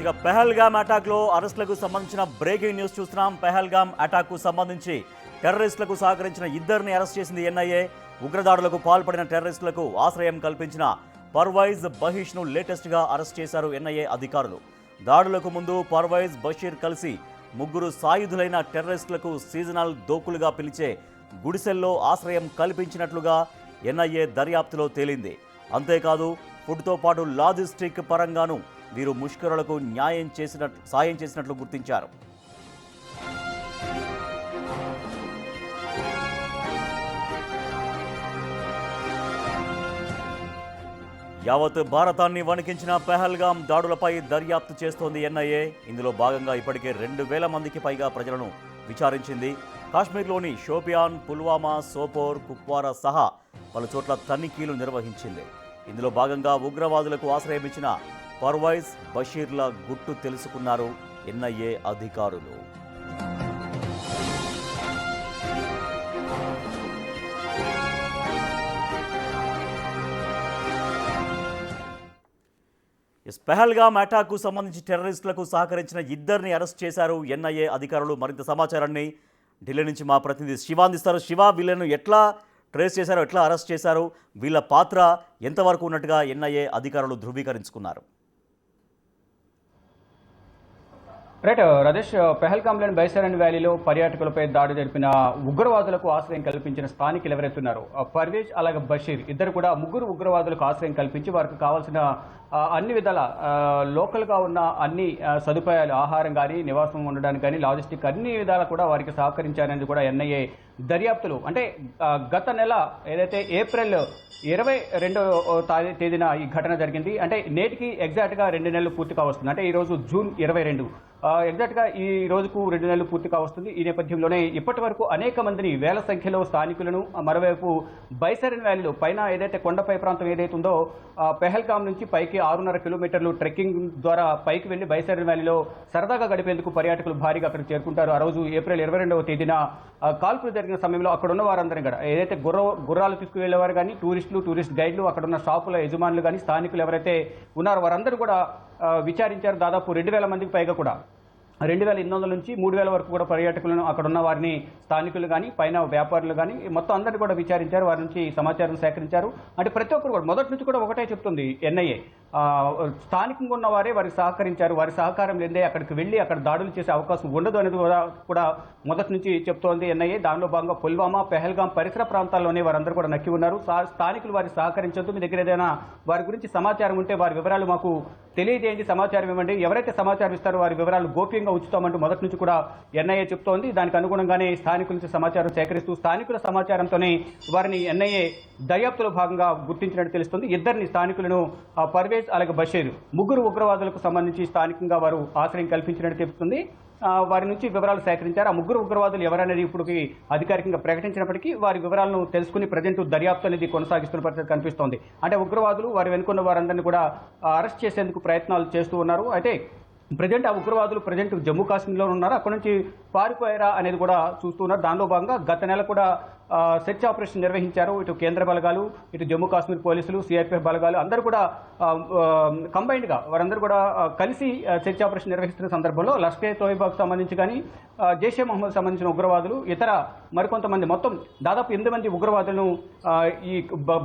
ఇక పెహల్గామ్ అటాక్లో అరెస్టులకు సంబంధించిన breaking news చూస్తున్నాం. పెహల్గామ్ అటాక్కు సంబంధించి టెర్రరిస్టులకు సహకరించిన ఇద్దరిని అరెస్ట్ చేసింది ఎన్ఐఏ. ఉగ్రదాడులకు పాల్పడిన టెర్రరిస్టులకు ఆశ్రయం కల్పించిన పర్వైజ్ బషీర్ను లేటెస్ట్గా అరెస్ట్ చేశారు ఎన్ఐఏ అధికారులు. దాడులకు ముందు పర్వైజ్ బషీర్ కలిసి ముగ్గురు సాయుధులైన టెర్రరిస్టులకు సీజనల్ దోకులుగా పిలిచే గుడిసెల్లో ఆశ్రయం కల్పించినట్లుగా ఎన్ఐఏ దర్యాప్తులో తేలింది. అంతేకాదు ఫుడ్తో పాటు లాజిస్టిక్ పరంగానూ వీరు ముష్కరులకు సాయం చేసినట్లు గుర్తించారు. యావత్ భారతాన్ని వణికించిన పెహల్గామ్ దాడులపై దర్యాప్తు చేస్తోంది ఎన్ఐఏ. ఇందులో భాగంగా ఇప్పటికే 2000 మందికి పైగా ప్రజలను విచారించింది. కాశ్మీర్లోని షోపియాన్, పుల్వామా, సోపోర్, కుప్వారా సహా పలు చోట్ల తనిఖీలు నిర్వహించింది. ఇందులో భాగంగా ఉగ్రవాదులకు ఆశ్రయం ఇచ్చిన పర్వైజ్ బషీర్ల గుట్టు తెలుసుకున్నారు ఎన్ఐఏ అధికారులు. పెహల్గామ్ అటాక్కు సంబంధించి టెర్రరిస్టులకు సహకరించిన ఇద్దరిని అరెస్ట్ చేశారు ఎన్ఐఏ అధికారులు. మరింత సమాచారాన్ని ఢిల్లీ నుంచి మా ప్రతినిధి శివ అందిస్తారు. శివ, వీళ్ళను ఎట్లా ట్రేస్ చేశారు, ఎట్లా అరెస్ట్ చేశారు, వీళ్ళ పాత్ర ఎంతవరకు ఉన్నట్టుగా ఎన్ఐఏ అధికారులు ధృవీకరించుకున్నారు? రైట్ రాజేష్, పెహల్గామ్లోని బైసరన్ వ్యాలీలో పర్యాటకులపై దాడి జరిపిన ఉగ్రవాదులకు ఆశ్రయం కల్పించిన స్థానికులు ఎవరైతున్నారో పర్వేజ్ అలాగే బషీర్ ఇద్దరు కూడా ముగ్గురు ఉగ్రవాదులకు ఆశ్రయం కల్పించి వారికి కావాల్సిన అన్ని విధాల లోకల్గా ఉన్న అన్ని సదుపాయాలు, ఆహారం కానీ, నివాసం ఉండడానికి కానీ, లాజిస్టిక్ అన్ని విధాలు కూడా వారికి సహకరించారనేది కూడా ఎన్ఐఏ దర్యాప్తులు. అంటే గత నెల ఏదైతే ఏప్రిల్ 22వ తేదీన ఈ ఘటన జరిగింది. అంటే నేటికి ఎగ్జాక్ట్గా 2 నెలలు పూర్తిగా వస్తుంది. అంటే ఈరోజు జూన్ 22, ఎగ్జాక్ట్గా ఈ రోజుకు 2 నెలలు పూర్తిగా వస్తుంది. ఈ నేపథ్యంలోనే ఇప్పటి వరకు అనేక మందిని, వేల సంఖ్యలో స్థానికులను, మరోవైపు బైసరన్ వ్యాలీలో పైన ఏదైతే కొండపై ప్రాంతం ఏదైతే ఉందో పెహల్గామ్ నుంచి పైకి 6.5 కిలోమీటర్లు ట్రెక్కింగ్ ద్వారా పైకి వెళ్లి బైసరన్ వ్యాలీలో సరదాగా గడిపేందుకు పర్యాటకులు భారీగా అక్కడికి చేరుకుంటారు. ఆ రోజు ఏప్రిల్ 22వ తేదీన కాల్పులు జరిగిన సమయంలో అక్కడ ఉన్న వారందరినీ కూడా ఏదైతే గుర్రాలు తీసుకువెళ్లేవారు కానీ, టూరిస్ట్ గైడ్లు, అక్కడ ఉన్న షాపుల యజమానులు కానీ, స్థానికులు ఎవరైతే ఉన్నారో వారందరూ కూడా విచారించారు. దాదాపు 2000 మందికి పైగా కూడా 2800 నుంచి 3000 వరకు కూడా పర్యాటకులను, అక్కడ ఉన్న వారిని, స్థానికులు కానీ, పైన వ్యాపారులు కానీ మొత్తం అందరినీ కూడా విచారించారు. వారి నుంచి సమాచారం సేకరించారు. అంటే ప్రతి ఒక్కరు కూడా మొదటి నుంచి కూడా ఒకటే చెప్తుంది ఎన్ఐఏ, స్థానికంగా ఉన్న వారే వారికి సహకరించారు. వారి సహకారం లేదే అక్కడికి వెళ్ళి అక్కడ దాడులు చేసే అవకాశం ఉండదు అనేది కూడా మొదటి నుంచి చెప్తోంది ఎన్ఐఏ. దానిలో భాగంగా పుల్వామా, పెహల్గామ్ పరిసర ప్రాంతాల్లోనే వారందరూ కూడా నక్కి ఉన్నారు. స్థానికులు వారికి సహకరించొద్దు, మీ దగ్గర ఏదైనా వారి గురించి సమాచారం ఉంటే వారి వివరాలు మాకు తెలియజేయండి, సమాచారం ఇవ్వండి, ఎవరైతే సమాచారం ఇస్తారో వారి వివరాలు గోప్యంగా ఉంచుతామంటూ మొదటి నుంచి కూడా ఎన్ఐఏ చెప్తోంది. దానికి అనుగుణంగానే స్థానికుల నుంచి సమాచారం సేకరిస్తూ స్థానికుల సమాచారంతోనే వారిని ఎన్ఐఏ దర్యాప్తులో భాగంగా గుర్తించినట్టు తెలుస్తుంది. ఇద్దరిని, స్థానికులను పర్వేజ్ అలాగే బషీర్, ముగ్గురు ఉగ్రవాదులకు సంబంధించి స్థానికంగా వారు ఆశ్రయం కల్పించినట్టు తెలుస్తుంది. వారి నుంచి వివరాలు సేకరించారు. ఆ ముగ్గురు ఉగ్రవాదులు ఎవరనేది ఇప్పటికి అధికారికంగా ప్రకటించినప్పటికీ వారి వివరాలను తెలుసుకుని ప్రజెంట్ దర్యాప్తు అనేది కొనసాగిస్తున్న పరిస్థితి కనిపిస్తోంది. అంటే ఉగ్రవాదులు, వారి వెనుకున్న వారందరినీ కూడా అరెస్ట్ చేసేందుకు ప్రయత్నాలు చేస్తూ ఉన్నారు. అయితే ప్రజెంట్ ఆ ఉగ్రవాదులు జమ్మూ కాశ్మీర్లో ఉన్నారు, అక్కడ నుంచి పారిపోయారా అనేది కూడా చూస్తున్నారు. దానిలో భాగంగా గత నెల కూడా సెర్చ్ ఆపరేషన్ నిర్వహించారు. ఇటు కేంద్ర బలగాలు, ఇటు జమ్మూ కాశ్మీర్ పోలీసులు, సిఆర్పిఎఫ్ బలగాలు అందరూ కూడా కంబైన్డ్గా వారందరూ కూడా కలిసి సెర్చ్ ఆపరేషన్ నిర్వహిస్తున్న సందర్భంలో లష్కర్ తోయిబాకు సంబంధించి కానీ, జైషే మహమ్మద్ సంబంధించిన ఉగ్రవాదులు, ఇతర మరికొంతమంది, మొత్తం దాదాపు 8 మంది ఉగ్రవాదులను ఈ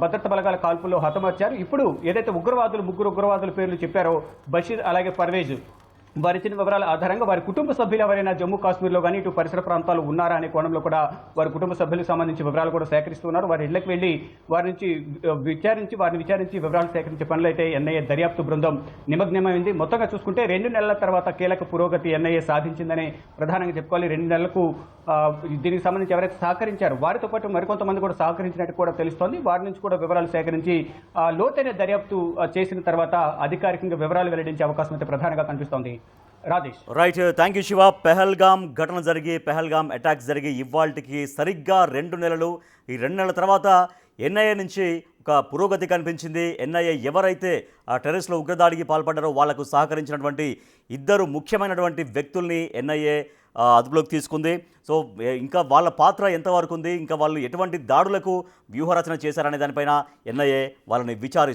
భద్రతా బలగాల కాల్పుల్లో హతమార్చారు. ఇప్పుడు ఏదైతే ముగ్గురు ఉగ్రవాదుల పేర్లు చెప్పారో బషీర్ అలాగే పర్వేజ్, వారి ఇచ్చిన వివరాల ఆధారంగా వారి కుటుంబ సభ్యులు ఎవరైనా జమ్మూ కాశ్మీర్లో కానీ ఇటు పరిసర ప్రాంతాలు ఉన్నారా అనే కోణంలో కూడా వారి కుటుంబ సభ్యులకు సంబంధించి వివరాలు కూడా సేకరిస్తున్నారు. వారి ఇళ్లకు వెళ్లి వారి నుంచి విచారించి వివరాలు సేకరించే పనులు అయితే ఎన్ఐఏ దర్యాప్తు బృందం నిమగ్నమైంది. మొత్తంగా చూసుకుంటే 2 నెలల తర్వాత కీలక పురోగతి ఎన్ఐఏ సాధించిందని ప్రధానంగా చెప్పుకోవాలి. 2 నెలలకు దీనికి సంబంధించి ఎవరైతే సహకరించారో వారితో పాటు మరికొంతమంది కూడా సహకరించినట్టు కూడా తెలుస్తోంది. వారి నుంచి కూడా వివరాలు సేకరించి లోతైన దర్యాప్తు చేసిన తర్వాత అధికారికంగా వివరాలు వెల్లడించే అవకాశం అయితే ప్రధానంగా కనిపిస్తోంది. Rajesh, right, thank you Shiva. Pahalgam attacks జరిగి ఇవాల్టికి సరిగ్గా 2 నెలలు. ఈ 2 నెలల తర్వాత ఎన్ఐఏ నుంచి ఒక పురోగతి కనిపించింది. ఎన్ఐఏ ఎవరైతే ఆ టెర్రరిస్టుల ఉగ్రదాడికి పాల్పడ్డారో వాళ్లకు సహకరించినటువంటి ఇద్దరు ముఖ్యమైనటువంటి వ్యక్తుల్ని ఎన్ఐఏ అదుపులోకి తీసుకుంది. సో ఇంకా వాళ్ళ పాత్ర ఎంతవరకు ఉంది, ఇంకా వాళ్ళు ఎటువంటి దాడులకు వ్యూహరచన చేశారనే దానిపైన ఎన్ఐఏ వాళ్ళని విచారిస్తుంది.